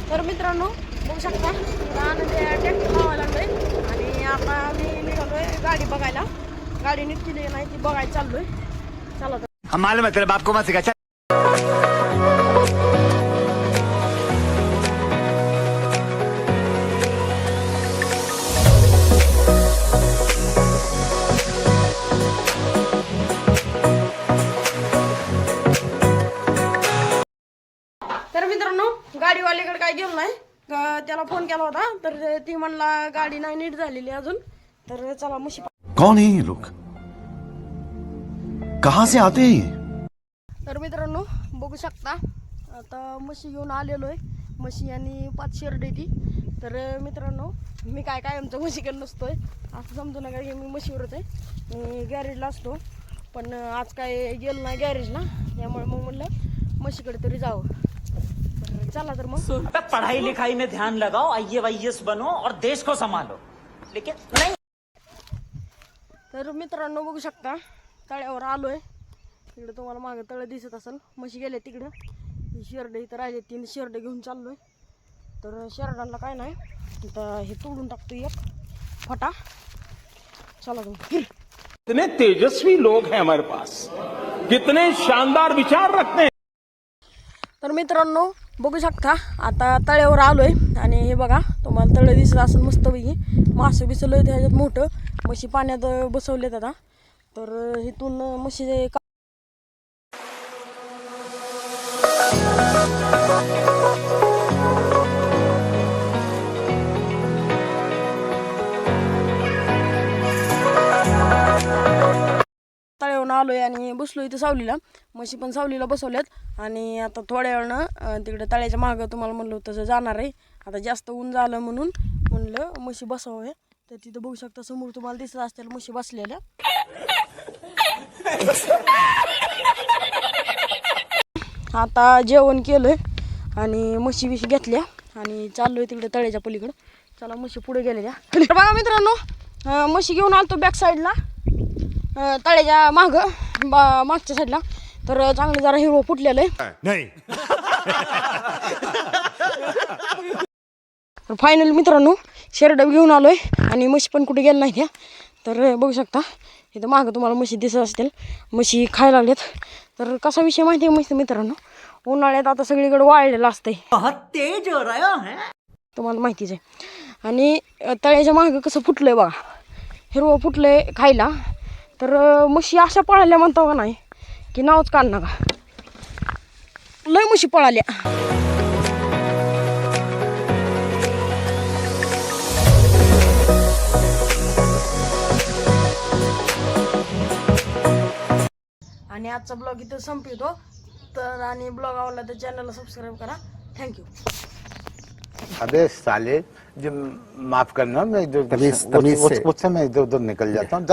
तर मित्रांनो बघू शकता ट्रॅक्टर लावायला लागलोय आणि आता आम्ही निघालोय गाडी बघायला. गाडी नीट केली नाही ती बघायला चाललोय. चला हम मालूम है तेरे बाप को मत सिखा. तर मित्रांनो गाडीवाल्याकडे काय गेलो नाही. त्याला फोन केला होता तर ती म्हणला गाडी नाही नीट झालेली अजून. तर चला म्हशी. कौन है ये लोग, कहाँ से आते हैं? तर मित्रांनो बघू शकता आता म्हशी घेऊन आलेलो आहे. म्हशी आणि 5 शेरड ती. तर मित्रांनो मी काय आमचं म्हशीकडे नसतोय असं समजू नका की मी म्हशीवरच आहे. मी गॅरेजला असतो पण आज काय गेलो नाही गॅरेजला त्यामुळे मग म्हणलं म्हशीकडे तरी जावं. चला तर मग पढ़ाई लिखाई में ध्यान लगाओ, IAS बनो और देश को संभालो. लेकिन नहीं. तर मित्रांनो बघू शकता तळ्यावर आलोय. तिकडे तुम्हाला मागे तळ दिसत असेल. म्हशी गेले तिकडं. ही शेरड इथं राहिले 3 शेरड घेऊन चाललोय. तर शेरडांना काय नाही आता हे तोडून टाकतो एक फटा. चला तुम्ही. कितने तेजस्वी लोग हैं हमारे पास, कितने शानदार विचार रखते हैं. तर मित्रांनो बघू शकता आता तळ्यावर आलोय आणि हे बघा तुम्हाला तळ दिसत असेल मस्तपैकी. मासं बिसलं त्याच्यात मोठं. म्हशी पाण्यात बसवलेत आता. तर इथून म्हशी तळ्यावरून आलोय आणि बसलो इथं सावलीला. म्हशी पण सावलीला बसवल्यात आणि आता थोड्या वेळानं तिकडे तळ्याच्या मागं तुम्हाला म्हणलं होतं तसं जाणार आहे. आता जास्त ऊन झालं म्हणून म्हणलं म्हशी बसवाव्या. तर तिथं बघू शकता समोर तुम्हाला दिसत असतील म्हशी बसलेल्या. आता जेवण केलंय आणि म्हशी बिशी घेतल्या आणि चाललोय तिकडे तळ्याच्या पलीकडं. चला म्हशी पुढे गेलेल्या. बघा मित्रांनो म्हशी घेऊन आलतो बॅक साईडला तळ्याच्या मागच्या साईडला. तर चांगलं जरा हिरवं फुटलेलं आहे. नहीं. फायनल मित्रांनो शेरड घेऊन आलोय आणि म्हशी पण कुठे गेल्या नाही त्या. तर बघू शकता इथं मागं तुम्हाला म्हशी दिसत असतील. म्हशी खायला लागल्यात. तर कसा विषय माहिती आहे म्हशी मित्रांनो उन्हाळ्यात आता सगळीकडे वाळलेलं असतंय. बहुत तेज हो रहा है. तुम्हाला माहितीच आहे. आणि तळ्याच्या मागं कसं फुटलंय बघा हिरवं फुटलंय खायला. तर म्हशी अशा पळाल्या म्हणतो का नाही की नावच काढ नका. लय म्हशी पळाल्या. आणि आजचा ब्लॉग इथं संपवतो. तर आणि ब्लॉग आवडला तर चॅनलला सबस्क्राईब करा. थँक्यू. अबे साले, जो माफ करना मैं मुझसे मैं इधर उधर निकल जाता हूँ.